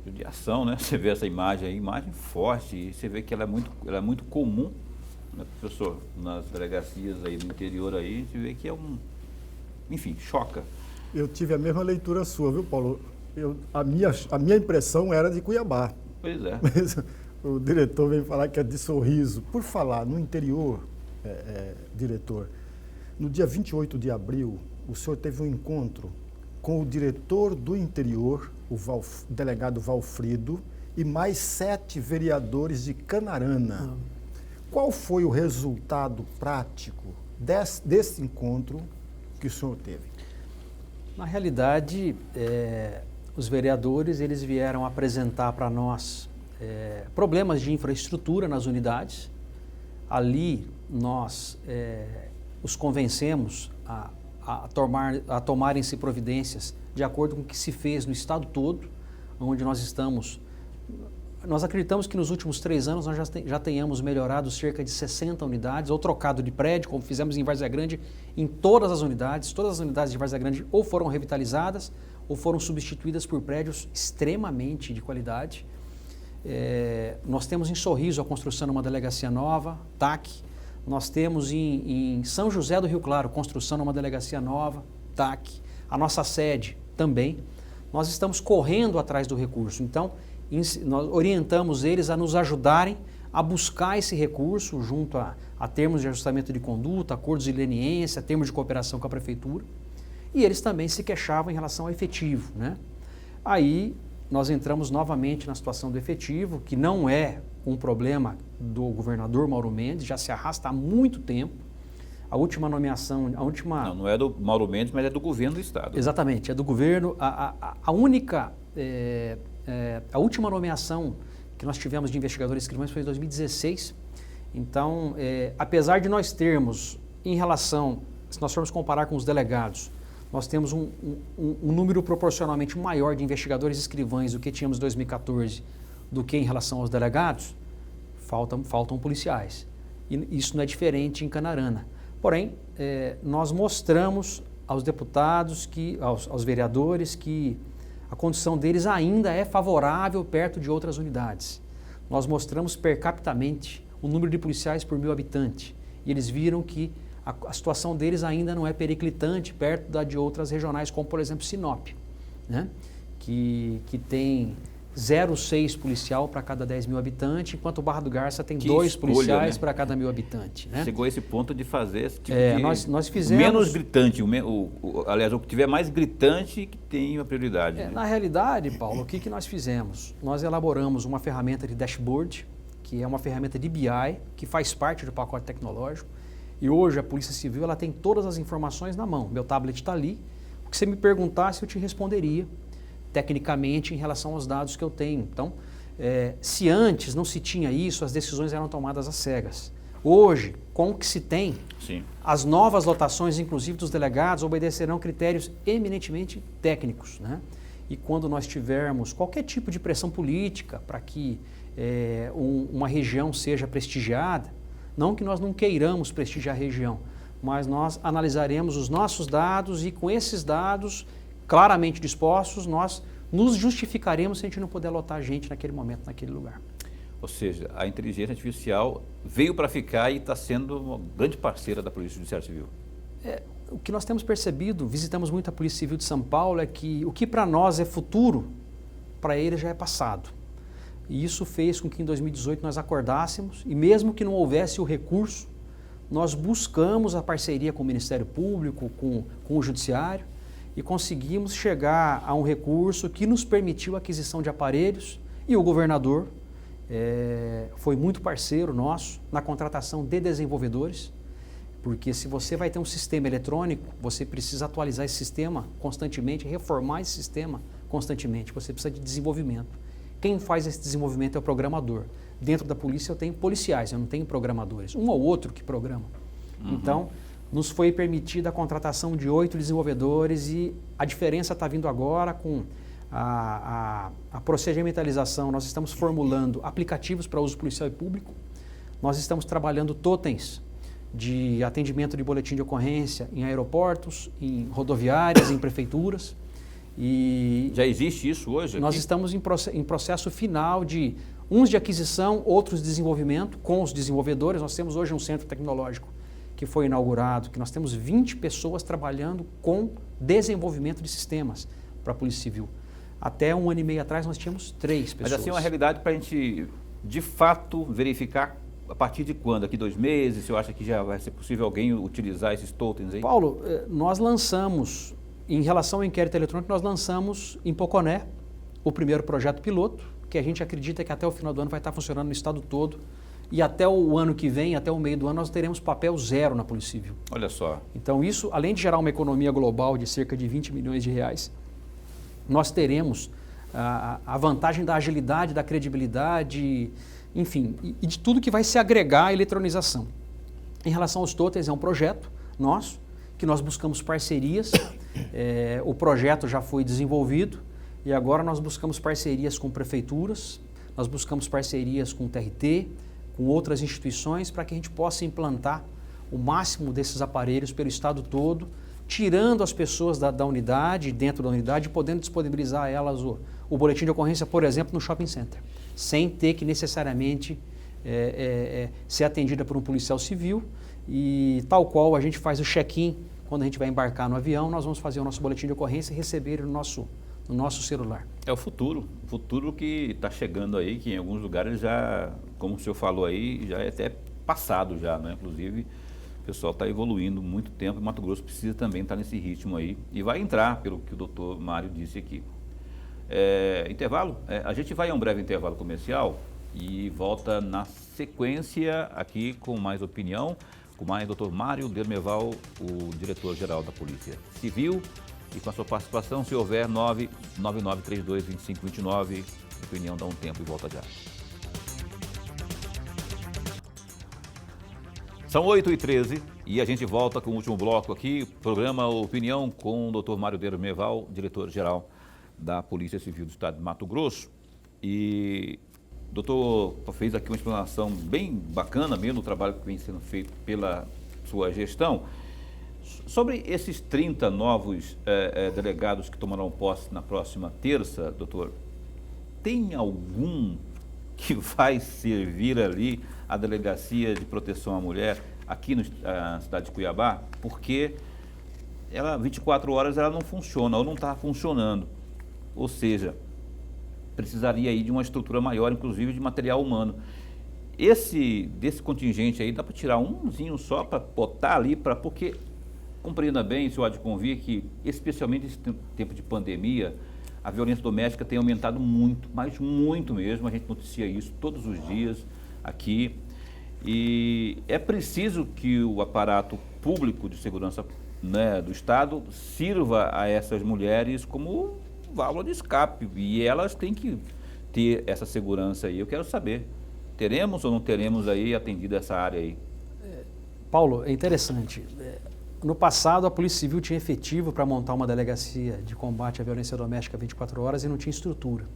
judiação, né? Você vê essa imagem aí, imagem forte, e você vê que ela é muito comum, né, professor, nas delegacias aí do interior aí, a gente vê que enfim, choca. Eu tive a mesma leitura sua, viu, Paulo? A minha impressão era de Cuiabá. Pois é. Mas o diretor veio falar que é de Sorriso. Por falar no interior, diretor, no dia 28 de abril, o senhor teve um encontro com o diretor do interior, o delegado Valfrido, e mais 7 vereadores de Canarana. Qual foi o resultado prático desse encontro que o senhor teve? Na realidade, os vereadores eles vieram apresentar para nós problemas de infraestrutura nas unidades. Ali nós os convencemos a tomarem-se providências de acordo com o que se fez no estado todo, onde nós estamos. Nós acreditamos que nos últimos 3 anos nós já tenhamos melhorado cerca de 60 unidades, ou trocado de prédio, como fizemos em Várzea Grande, em todas as unidades. Todas as unidades de Várzea Grande ou foram revitalizadas ou foram substituídas por prédios extremamente de qualidade. Nós temos em Sorriso a construção de uma delegacia nova, TAC. Nós temos em São José do Rio Claro, construção de uma delegacia nova, TAC. A nossa sede também. Nós estamos correndo atrás do recurso. Então, nós orientamos eles a nos ajudarem a buscar esse recurso junto a termos de ajustamento de conduta, acordos de leniência, termos de cooperação com a prefeitura. E eles também se queixavam em relação ao efetivo, né? Aí nós entramos novamente na situação do efetivo, que não é um problema do governador Mauro Mendes, já se arrasta há muito tempo. A última nomeação, Não é do Mauro Mendes, mas é do governo do estado. Exatamente, é do governo. A última nomeação que nós tivemos de investigadores criminais foi em 2016. Então, apesar de nós termos, em relação, se nós formos comparar com os delegados, nós temos um número proporcionalmente maior de investigadores escrivães do que tínhamos em 2014 do que em relação aos delegados, faltam policiais. E isso não é diferente em Canarana. Porém, nós mostramos aos deputados, aos vereadores, que a condição deles ainda é favorável perto de outras unidades. Nós mostramos per capitamente o número de policiais por 1.000 habitantes. E eles viram que a situação deles ainda não é periclitante perto da de outras regionais, como por exemplo Sinop, né? que tem 0,6 policial para cada 10.000 habitantes, enquanto o Barra do Garça tem 2 policiais, né, para cada 1.000 habitantes. Né? Chegou a esse ponto de fazer esse tipo de... Nós fizemos... Menos gritante, aliás, o que tiver mais gritante que tem a prioridade. Né? Na realidade, Paulo, o que nós fizemos? Nós elaboramos uma ferramenta de dashboard, que é uma ferramenta de BI, que faz parte do pacote tecnológico, e hoje a Polícia Civil ela tem todas as informações na mão. Meu tablet está ali. O que você me perguntasse, eu te responderia tecnicamente em relação aos dados que eu tenho. Então, se antes não se tinha isso, as decisões eram tomadas às cegas. Hoje, com o que se tem, sim, as novas lotações, inclusive dos delegados, obedecerão critérios eminentemente técnicos, né? E quando nós tivermos qualquer tipo de pressão política para que uma região seja prestigiada, não que nós não queiramos prestigiar a região, mas nós analisaremos os nossos dados e com esses dados claramente dispostos, nós nos justificaremos se a gente não puder lotar gente naquele momento, naquele lugar. Ou seja, a inteligência artificial veio para ficar e está sendo uma grande parceira da Polícia Judiciária Civil. O que nós temos percebido, visitamos muito a Polícia Civil de São Paulo, é que o que para nós é futuro, para ele já é passado. E isso fez com que em 2018 nós acordássemos e mesmo que não houvesse o recurso, nós buscamos a parceria com o Ministério Público, com o Judiciário e conseguimos chegar a um recurso que nos permitiu a aquisição de aparelhos e o governador foi muito parceiro nosso na contratação de desenvolvedores, porque se você vai ter um sistema eletrônico, você precisa atualizar esse sistema constantemente, reformar esse sistema constantemente, você precisa de desenvolvimento. Quem faz esse desenvolvimento é o programador. Dentro da polícia eu tenho policiais, eu não tenho programadores. Um ou outro que programa. Uhum. Então, nos foi permitida a contratação de 8 desenvolvedores e a diferença está vindo agora com a procedimentalização. Nós estamos formulando aplicativos para uso policial e público. Nós estamos trabalhando totens de atendimento de boletim de ocorrência em aeroportos, em rodoviárias, em prefeituras. E já existe isso hoje? nós aqui? estamos em processo final de uns de aquisição, outros de desenvolvimento com os desenvolvedores. Nós temos hoje um centro tecnológico que foi inaugurado, que nós temos 20 pessoas trabalhando com desenvolvimento de sistemas para a Polícia Civil. Até 1 ano e meio atrás nós tínhamos 3 pessoas. Mas assim, uma realidade para a gente, de fato, verificar a partir de quando? Daqui 2 meses? Você acha que já vai ser possível alguém utilizar esses totens aí? Paulo, nós lançamos, em relação ao inquérito eletrônico, nós lançamos em Poconé o primeiro projeto piloto, que a gente acredita que até o final do ano vai estar funcionando no estado todo. E até o ano que vem, até o meio do ano, nós teremos papel zero na Polícia Civil. Olha só. Então isso, além de gerar uma economia global de cerca de 20 milhões de reais, nós teremos a vantagem da agilidade, da credibilidade, enfim, e de tudo que vai se agregar à eletronização. Em relação aos totens, é um projeto nosso, que nós buscamos parcerias. O projeto já foi desenvolvido e agora nós buscamos parcerias com prefeituras, nós buscamos parcerias com o TRT, com outras instituições, para que a gente possa implantar o máximo desses aparelhos pelo estado todo, tirando as pessoas da unidade, dentro da unidade, podendo disponibilizar a elas o boletim de ocorrência, por exemplo, no shopping center, sem ter que necessariamente ser atendida por um policial civil. E tal qual a gente faz o check-in quando a gente vai embarcar no avião, nós vamos fazer o nosso boletim de ocorrência e receber ele no nosso celular. É o futuro que está chegando aí, que em alguns lugares já, como o senhor falou aí, já é até passado já, né? Inclusive, o pessoal está evoluindo muito tempo e Mato Grosso precisa também estar nesse ritmo aí e vai entrar, pelo que o doutor Mário disse aqui. Intervalo? A gente vai a um breve intervalo comercial e volta na sequência aqui com mais opinião, com mais doutor Mário Dermeval, o diretor-geral da Polícia Civil. E com a sua participação, se houver, 999322529, opinião dá um tempo e volta já. São 8h13 e a gente volta com o último bloco aqui, programa Opinião com o Dr. Mário Dermeval, diretor-geral da Polícia Civil do Estado de Mato Grosso. E o doutor fez aqui uma explanação bem bacana mesmo, do trabalho que vem sendo feito pela sua gestão. Sobre esses 30 novos delegados que tomarão posse na próxima terça, doutor, tem algum que vai servir ali a Delegacia de Proteção à Mulher aqui na cidade de Cuiabá? Porque ela, 24 horas, ela não funciona ou não está funcionando. Ou seja, precisaria aí de uma estrutura maior, inclusive de material humano. Desse contingente aí, dá para tirar umzinho só para botar ali, porque... Compreenda bem, senhor há de convir, que especialmente nesse tempo de pandemia, a violência doméstica tem aumentado muito, mas muito mesmo. A gente noticia isso todos os dias aqui. E é preciso que o aparato público de segurança, né, do Estado sirva a essas mulheres como válvula de escape. E elas têm que ter essa segurança aí. Eu quero saber, teremos ou não teremos aí atendido essa área aí? Paulo, é interessante. No passado, a Polícia Civil tinha efetivo para montar uma delegacia de combate à violência doméstica 24 horas e não tinha estrutura.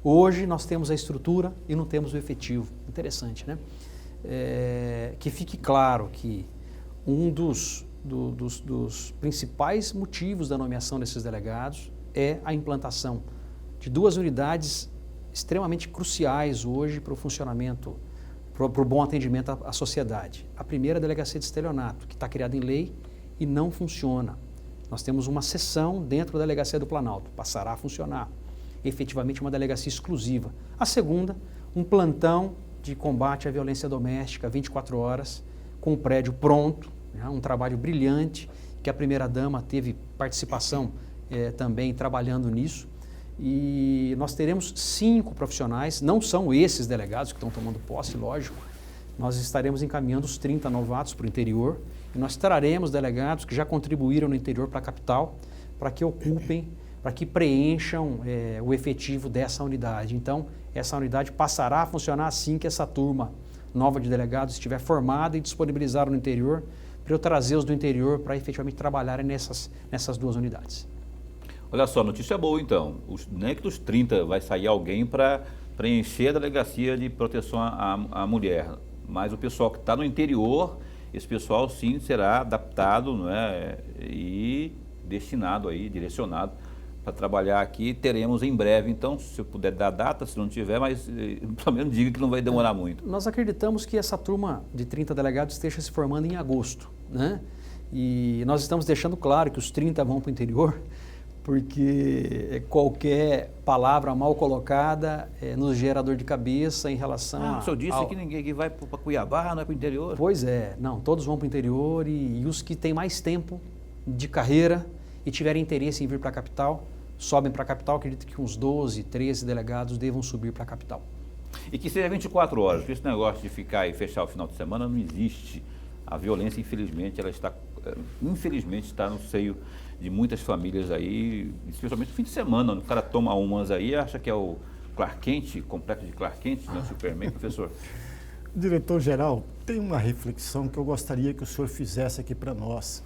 Hoje, nós temos a estrutura e não temos o efetivo. Interessante, né? Que fique claro que um dos principais motivos da nomeação desses delegados é a implantação de 2 unidades extremamente cruciais hoje para o funcionamento, para o bom atendimento à sociedade. A primeira é a Delegacia de Estelionato, que está criada em lei e não funciona. Nós temos uma seção dentro da Delegacia do Planalto, passará a funcionar. Efetivamente uma delegacia exclusiva. A segunda, um plantão de combate à violência doméstica 24 horas, com o prédio pronto, né, um trabalho brilhante, que a primeira-dama teve participação também trabalhando nisso. E nós teremos 5 profissionais, não são esses delegados que estão tomando posse, lógico. Nós estaremos encaminhando os 30 novatos para o interior e nós traremos delegados que já contribuíram no interior para a capital, para que ocupem, para que preencham o efetivo dessa unidade. Então, essa unidade passará a funcionar assim que essa turma nova de delegados estiver formada e disponibilizada no interior, para eu trazê-los do interior para efetivamente trabalharem nessas 2 unidades. Olha só, notícia boa então, nem que dos 30 vai sair alguém para preencher a Delegacia de Proteção à Mulher, mas o pessoal que está no interior, esse pessoal sim será adaptado, não é, e destinado aí, direcionado para trabalhar aqui. Teremos em breve, então, se eu puder dar data, se não tiver, mas pelo menos diga que não vai demorar muito. Nós acreditamos que essa turma de 30 delegados esteja se formando em agosto, né? E nós estamos deixando claro que os 30 vão para o interior, porque qualquer palavra mal colocada nos gera dor de cabeça em relação O senhor disse que ninguém que vai para Cuiabá, não é para o interior? Pois é, não, todos vão para o interior e os que têm mais tempo de carreira e tiverem interesse em vir para a capital, sobem para a capital. Acredito que uns 12, 13 delegados devam subir para a capital. E que seja 24 horas, porque esse negócio de ficar e fechar o final de semana não existe. A violência, infelizmente, está no seio de muitas famílias aí, especialmente no fim de semana, o cara toma umas aí e acha que é o Clark Kent, complexo de Clark Kent, não é Superman, professor? Diretor-geral, tem uma reflexão que eu gostaria que o senhor fizesse aqui para nós.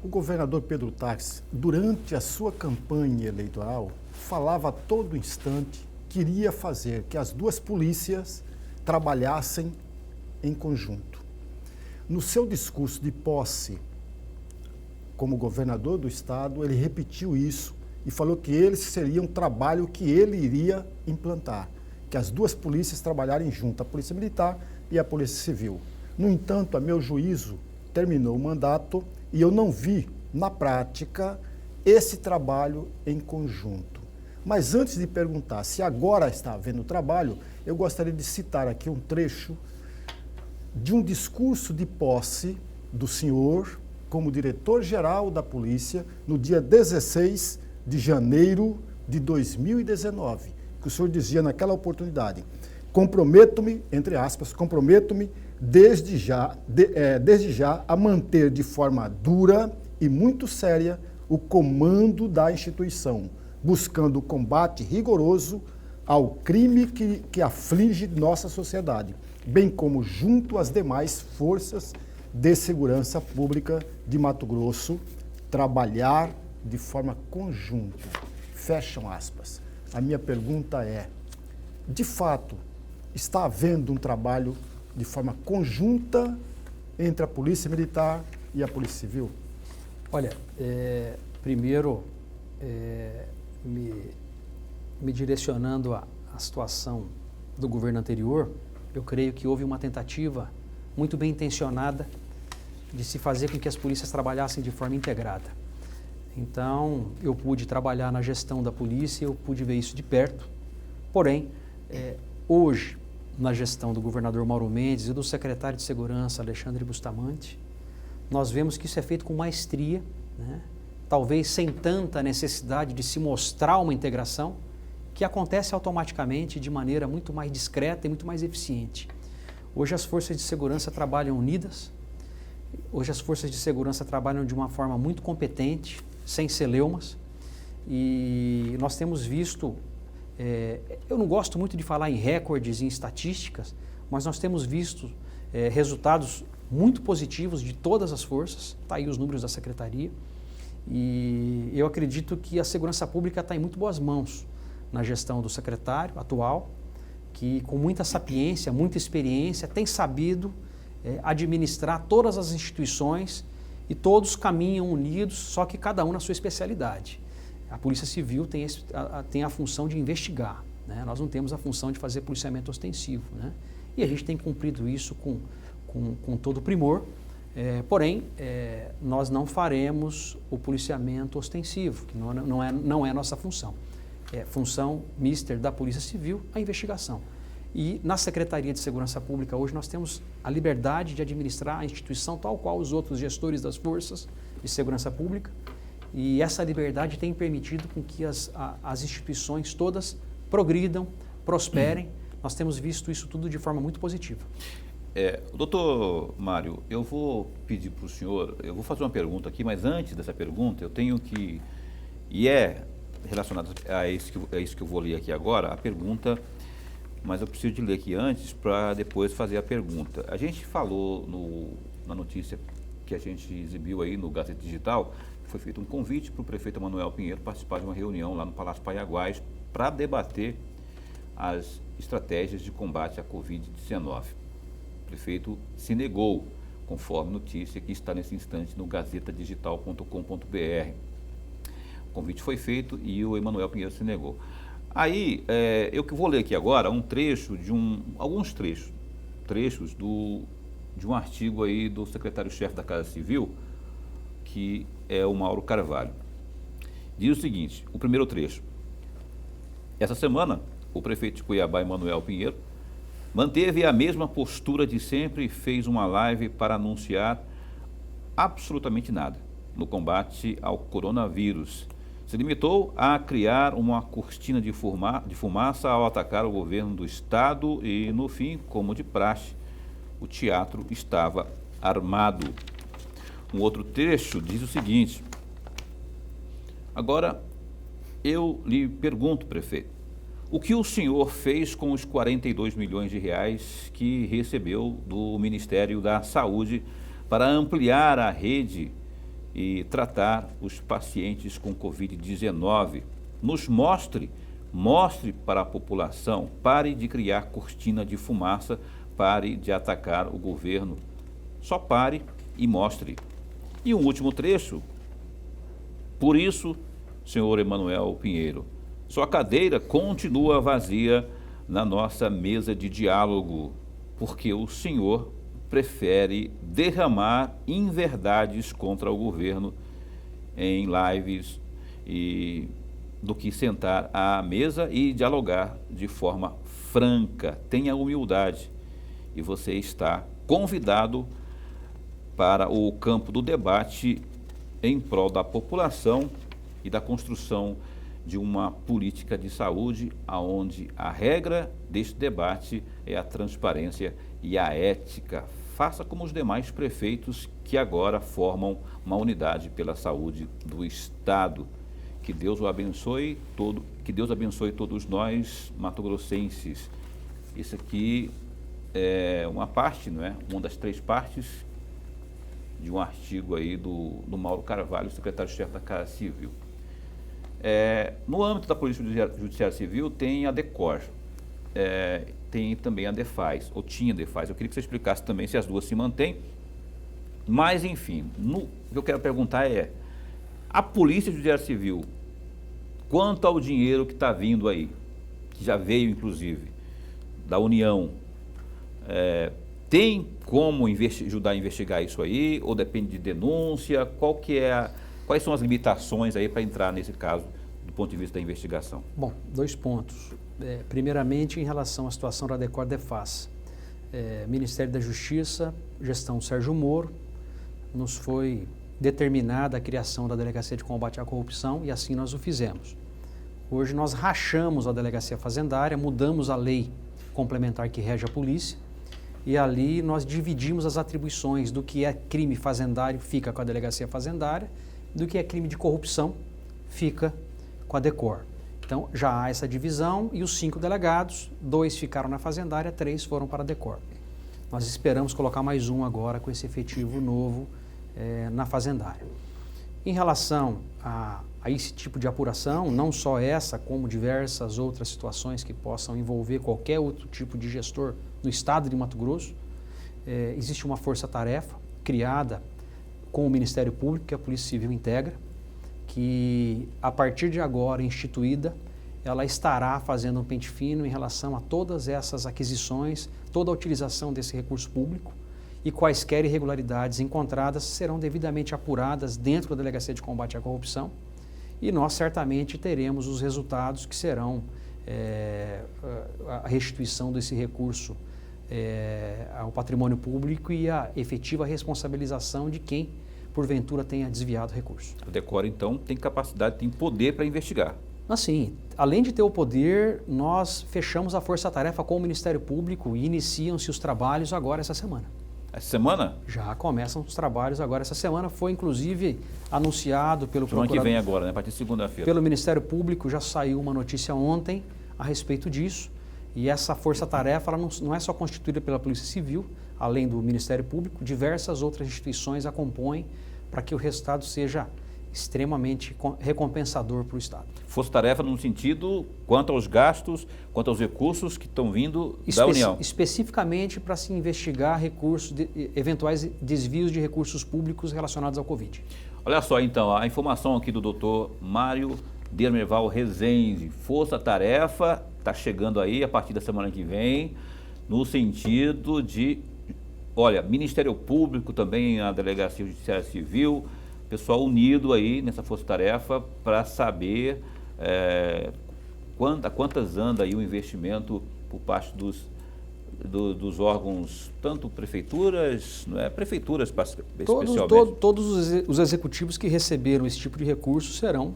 O governador Pedro Táxi, durante a sua campanha eleitoral, falava a todo instante que queria fazer que as duas polícias trabalhassem em conjunto. No seu discurso de posse como governador do estado, ele repetiu isso e falou que esse seria um trabalho que ele iria implantar, que as duas polícias trabalharem junto, a Polícia Militar e a Polícia Civil. No entanto, a meu juízo, terminou o mandato e eu não vi, na prática, esse trabalho em conjunto. Mas antes de perguntar se agora está havendo trabalho, eu gostaria de citar aqui um trecho de um discurso de posse do senhor como diretor-geral da polícia no dia 16 de janeiro de 2019, que o senhor dizia naquela oportunidade: comprometo-me, entre aspas, comprometo-me desde já a manter de forma dura e muito séria o comando da instituição, buscando o combate rigoroso ao crime que aflige nossa sociedade, bem como junto às demais forças de segurança pública de Mato Grosso, trabalhar de forma conjunta. Fecham aspas. A minha pergunta é, de fato, está havendo um trabalho de forma conjunta entre a Polícia Militar e a Polícia Civil? Olha, primeiro, me direcionando à situação do governo anterior, eu creio que houve uma tentativa muito bem intencionada de se fazer com que as polícias trabalhassem de forma integrada. Então, eu pude trabalhar na gestão da polícia, eu pude ver isso de perto. Porém, hoje, na gestão do governador Mauro Mendes e do secretário de Segurança, Alexandre Bustamante, nós vemos que isso é feito com maestria, né? Talvez sem tanta necessidade de se mostrar uma integração, que acontece automaticamente de maneira muito mais discreta e muito mais eficiente. Hoje as forças de segurança trabalham unidas, hoje as forças de segurança trabalham de uma forma muito competente, sem celeumas, e nós temos visto, eu não gosto muito de falar em recordes, em estatísticas, mas nós temos visto resultados muito positivos de todas as forças, está aí os números da Secretaria, e eu acredito que a segurança pública está em muito boas mãos na gestão do secretário atual, que com muita sapiência, muita experiência, tem sabido administrar todas as instituições e todos caminham unidos, só que cada um na sua especialidade. A Polícia Civil tem a função de investigar, né? Nós não temos a função de fazer policiamento ostensivo, né? E a gente tem cumprido isso com todo primor, porém, nós não faremos o policiamento ostensivo, que não é nossa função. É função mister da Polícia Civil, a investigação. E na Secretaria de Segurança Pública hoje nós temos a liberdade de administrar a instituição tal qual os outros gestores das forças de segurança pública, e essa liberdade tem permitido com que as instituições todas progridam, prosperem. Nós temos visto isso tudo de forma muito positiva. Doutor Mário, eu vou pedir para o senhor, eu vou fazer uma pergunta aqui, mas antes dessa pergunta eu tenho que, relacionado a isso que eu vou ler aqui agora, a pergunta, mas eu preciso de ler aqui antes para depois fazer a pergunta. A gente falou na notícia que a gente exibiu aí no Gazeta Digital, foi feito um convite para o prefeito Manuel Pinheiro participar de uma reunião lá no Palácio Paiaguás para debater as estratégias de combate à Covid-19. O prefeito se negou, conforme notícia que está nesse instante no gazetadigital.com.br. O convite foi feito e o Emanuel Pinheiro se negou. Aí, eu que vou ler aqui agora um trecho alguns trechos de um artigo aí do secretário-chefe da Casa Civil, que é o Mauro Carvalho. Diz o seguinte, o primeiro trecho. Essa semana, o prefeito de Cuiabá, Emanuel Pinheiro, manteve a mesma postura de sempre e fez uma live para anunciar absolutamente nada no combate ao coronavírus. Se limitou a criar uma cortina de fumaça ao atacar o governo do estado e, no fim, como de praxe, o teatro estava armado. Um outro trecho diz o seguinte: agora eu lhe pergunto, prefeito, o que o senhor fez com os 42 milhões de reais que recebeu do Ministério da Saúde para ampliar a rede e tratar os pacientes com Covid-19? Nos mostre para a população, pare de criar cortina de fumaça, pare de atacar o governo, só pare e mostre. E um último trecho, por isso, senhor Emanuel Pinheiro, sua cadeira continua vazia na nossa mesa de diálogo, porque o senhor prefere derramar inverdades contra o governo em lives do que sentar à mesa e dialogar de forma franca. Tenha humildade e você está convidado para o campo do debate em prol da população e da construção de uma política de saúde onde a regra deste debate é a transparência e a ética. Faça como os demais prefeitos que agora formam uma unidade pela saúde do Estado. Que Deus o abençoe que Deus abençoe todos nós, mato-grossenses. Isso aqui é uma parte, não é? Uma das 3 partes de um artigo aí do Mauro Carvalho, secretário-chefe da Casa Civil. No âmbito da Polícia Judiciária Civil tem a DECOR, tem também a DEFAS, ou tinha a DEFAS. Eu queria que você explicasse também se as duas se mantêm. Mas, enfim, o que eu quero perguntar é, a Polícia Judiciária Civil, quanto ao dinheiro que está vindo aí, que já veio, inclusive, da União, tem como ajudar a investigar isso aí, ou depende de denúncia? Quais são as limitações aí para entrar nesse caso, do ponto de vista da investigação? Bom, 2 pontos. Primeiramente, em relação à situação da DECOR DEFAS. Ministério da Justiça, gestão Sérgio Moro, nos foi determinada a criação da Delegacia de Combate à Corrupção e assim nós o fizemos. Hoje nós rachamos a Delegacia Fazendária, mudamos a lei complementar que rege a polícia e ali nós dividimos as atribuições do que é crime fazendário, fica com a Delegacia Fazendária, do que é crime de corrupção, fica com a DECOR. Então, já há essa divisão e os 5 delegados, 2 ficaram na Fazendária, 3 foram para a DECOR. Nós esperamos colocar mais um agora com esse efetivo novo na Fazendária. Em relação a esse tipo de apuração, não só essa, como diversas outras situações que possam envolver qualquer outro tipo de gestor no estado de Mato Grosso, existe uma força-tarefa criada com o Ministério Público, que a Polícia Civil integra, que a partir de agora, instituída, ela estará fazendo um pente fino em relação a todas essas aquisições, toda a utilização desse recurso público e quaisquer irregularidades encontradas serão devidamente apuradas dentro da Delegacia de Combate à Corrupção e nós certamente teremos os resultados que serão a restituição desse recurso ao patrimônio público e a efetiva responsabilização de quem porventura tenha desviado recurso. A DECOR, então, tem capacidade, tem poder para investigar. Assim, além de ter o poder, nós fechamos a força-tarefa com o Ministério Público e iniciam-se os trabalhos agora essa semana. Essa semana? Já começam os trabalhos agora essa semana. Foi, inclusive, anunciado pelo procurador. Semana que vem agora, né? A partir de segunda-feira. Pelo Ministério Público, já saiu uma notícia ontem a respeito disso. E essa força-tarefa não é só constituída pela Polícia Civil, além do Ministério Público, diversas outras instituições a compõem para que o resultado seja extremamente recompensador para o Estado. Força-tarefa no sentido quanto aos gastos, quanto aos recursos que estão vindo da União. Especificamente para se investigar recursos, eventuais desvios de recursos públicos relacionados ao Covid. Olha só, então, a informação aqui do doutor Mário Dermeval Rezende. Força-tarefa está chegando aí a partir da semana que vem, no sentido de, olha, Ministério Público também, a Delegacia Judiciária Civil, pessoal unido aí nessa força-tarefa para saber quantas anda aí o investimento por parte dos órgãos, tanto prefeituras, não é? Prefeituras especialmente. Todos os executivos que receberam esse tipo de recurso serão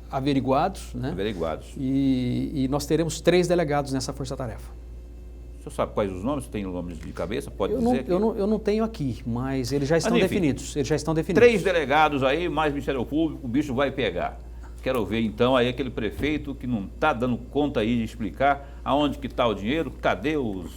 averiguados, né? Averiguados. E nós teremos 3 delegados nessa força-tarefa. O senhor sabe quais os nomes? Tem os nomes de cabeça? Pode dizer aqui? Eu não tenho aqui, mas eles já estão definidos. Eles já estão definidos. 3 delegados aí, mais Ministério Público, o bicho vai pegar. Quero ver então aí aquele prefeito que não está dando conta aí de explicar aonde que está o dinheiro, cadê os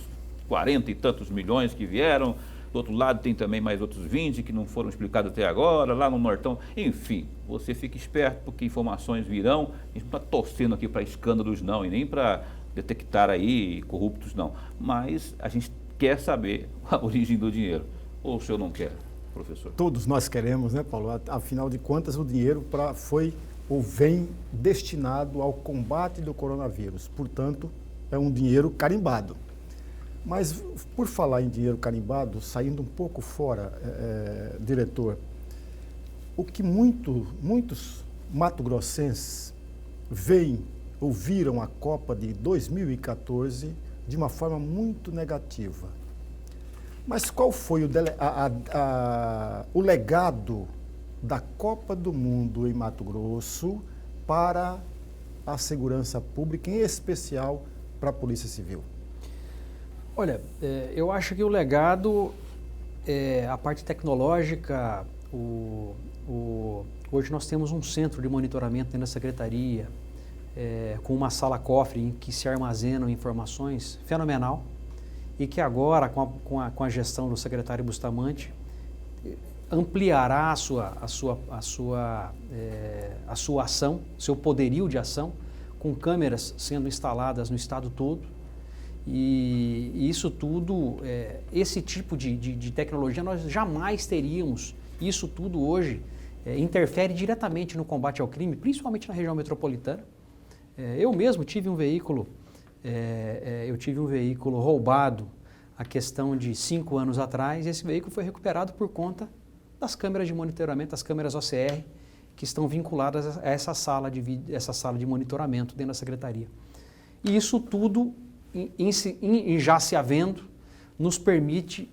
40 e tantos milhões que vieram. Do outro lado tem também mais outros 20 que não foram explicados até agora, lá no Nortão. Enfim, você fica esperto porque informações virão. A gente não está torcendo aqui para escândalos não e nem para detectar aí corruptos não. Mas a gente quer saber a origem do dinheiro. Ou o senhor não quer, professor? Todos nós queremos, né, Paulo? Afinal de contas, o dinheiro foi ou vem destinado ao combate do coronavírus. Portanto, é um dinheiro carimbado. Mas, por falar em dinheiro carimbado, saindo um pouco fora, diretor, o que muitos mato-grossenses viram a Copa de 2014 de uma forma muito negativa. Mas qual foi o legado da Copa do Mundo em Mato Grosso para a segurança pública, em especial para a Polícia Civil? Olha, eu acho que o legado, a parte tecnológica, hoje nós temos um centro de monitoramento dentro da Secretaria, com uma sala-cofre em que se armazenam informações fenomenal e que agora, com a gestão do secretário Bustamante, ampliará a sua ação, seu poderio de ação, com câmeras sendo instaladas no estado todo. E isso tudo, esse tipo de tecnologia nós jamais teríamos. Isso tudo hoje interfere diretamente no combate ao crime, principalmente na região metropolitana. Eu mesmo tive um veículo, roubado a questão de 5 anos atrás. Esse veículo foi recuperado por conta das câmeras de monitoramento, das câmeras OCR, que estão vinculadas a essa sala de monitoramento dentro da Secretaria. E isso tudo, já se havendo, nos permite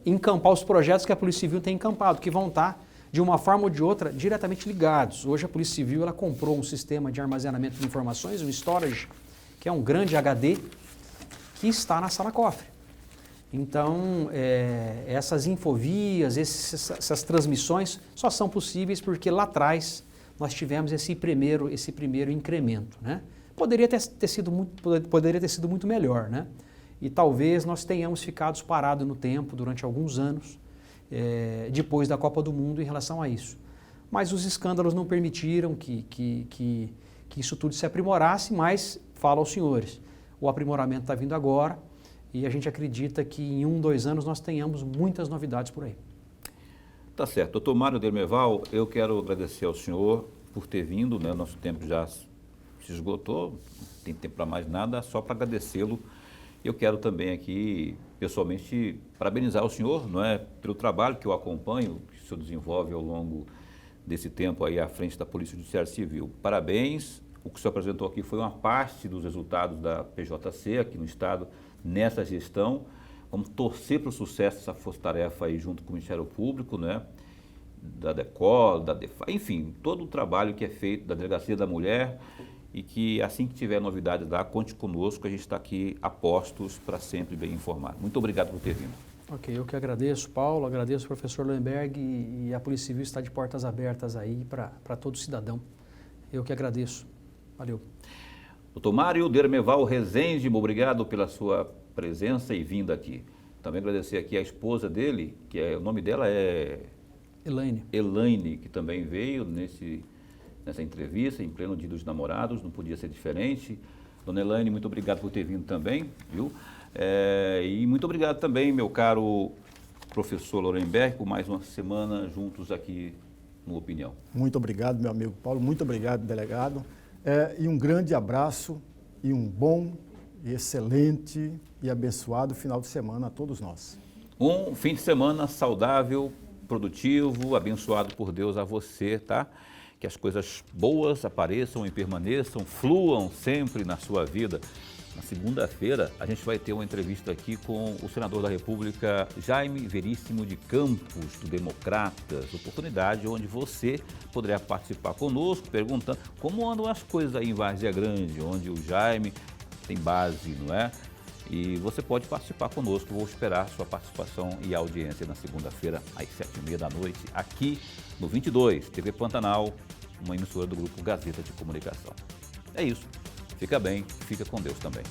encampar os projetos que a Polícia Civil tem encampado, que vão estar, de uma forma ou de outra, diretamente ligados. Hoje a Polícia Civil ela comprou um sistema de armazenamento de informações, um storage, que é um grande HD, que está na sala-cofre. Então, essas infovias, essas transmissões só são possíveis porque lá atrás nós tivemos esse primeiro incremento, né? Poderia ter sido muito melhor, né? E talvez nós tenhamos ficado parados no tempo durante alguns anos, depois da Copa do Mundo, em relação a isso. Mas os escândalos não permitiram que isso tudo se aprimorasse, mas falo aos senhores, o aprimoramento está vindo agora e a gente acredita que em 1, 2 anos nós tenhamos muitas novidades por aí. Tá certo. Doutor Mário Dermeval, eu quero agradecer ao senhor por ter vindo, né? Nosso tempo já se esgotou, não tem tempo para mais nada, só para agradecê-lo. Eu quero também aqui, pessoalmente, parabenizar o senhor, não é, pelo trabalho que eu acompanho, que o senhor desenvolve ao longo desse tempo aí à frente da Polícia Judiciária Civil. Parabéns, o que o senhor apresentou aqui foi uma parte dos resultados da PJC aqui no Estado, nessa gestão. Vamos torcer para o sucesso dessa força-tarefa aí junto com o Ministério Público, né, da DECOL, da DEFA, enfim, todo o trabalho que é feito da Delegacia da Mulher. E que assim que tiver novidades lá, conte conosco, a gente está aqui a postos para sempre bem informado. Muito obrigado por ter vindo. Ok, eu que agradeço, Paulo, agradeço o professor Lemberg e a Polícia Civil está de portas abertas aí para todo cidadão. Eu que agradeço. Valeu. Doutor Mário Dermeval Rezende, obrigado pela sua presença e vinda aqui. Também agradecer aqui a esposa dele, o nome dela é Elaine, que também veio nessa entrevista, em pleno Dia dos Namorados, não podia ser diferente. Dona Elaine, muito obrigado por ter vindo também, viu? E muito obrigado também, meu caro professor Lorenberg, por mais uma semana juntos aqui no Opinião. Muito obrigado, meu amigo Paulo, muito obrigado, delegado. E um grande abraço e um bom, excelente e abençoado final de semana a todos nós. Um fim de semana saudável, produtivo, abençoado por Deus a você, tá? Que as coisas boas apareçam e permaneçam, fluam sempre na sua vida. Na segunda-feira, a gente vai ter uma entrevista aqui com o senador da República, Jaime Veríssimo de Campos, do Democratas. Oportunidade onde você poderá participar conosco, perguntando como andam as coisas aí em Várzea Grande, onde o Jaime tem base, não é? E você pode participar conosco. Vou esperar sua participação e audiência na segunda-feira, às 7h30 da noite, aqui no 22, TV Pantanal, uma emissora do Grupo Gazeta de Comunicação. É isso. Fica bem, fica com Deus também.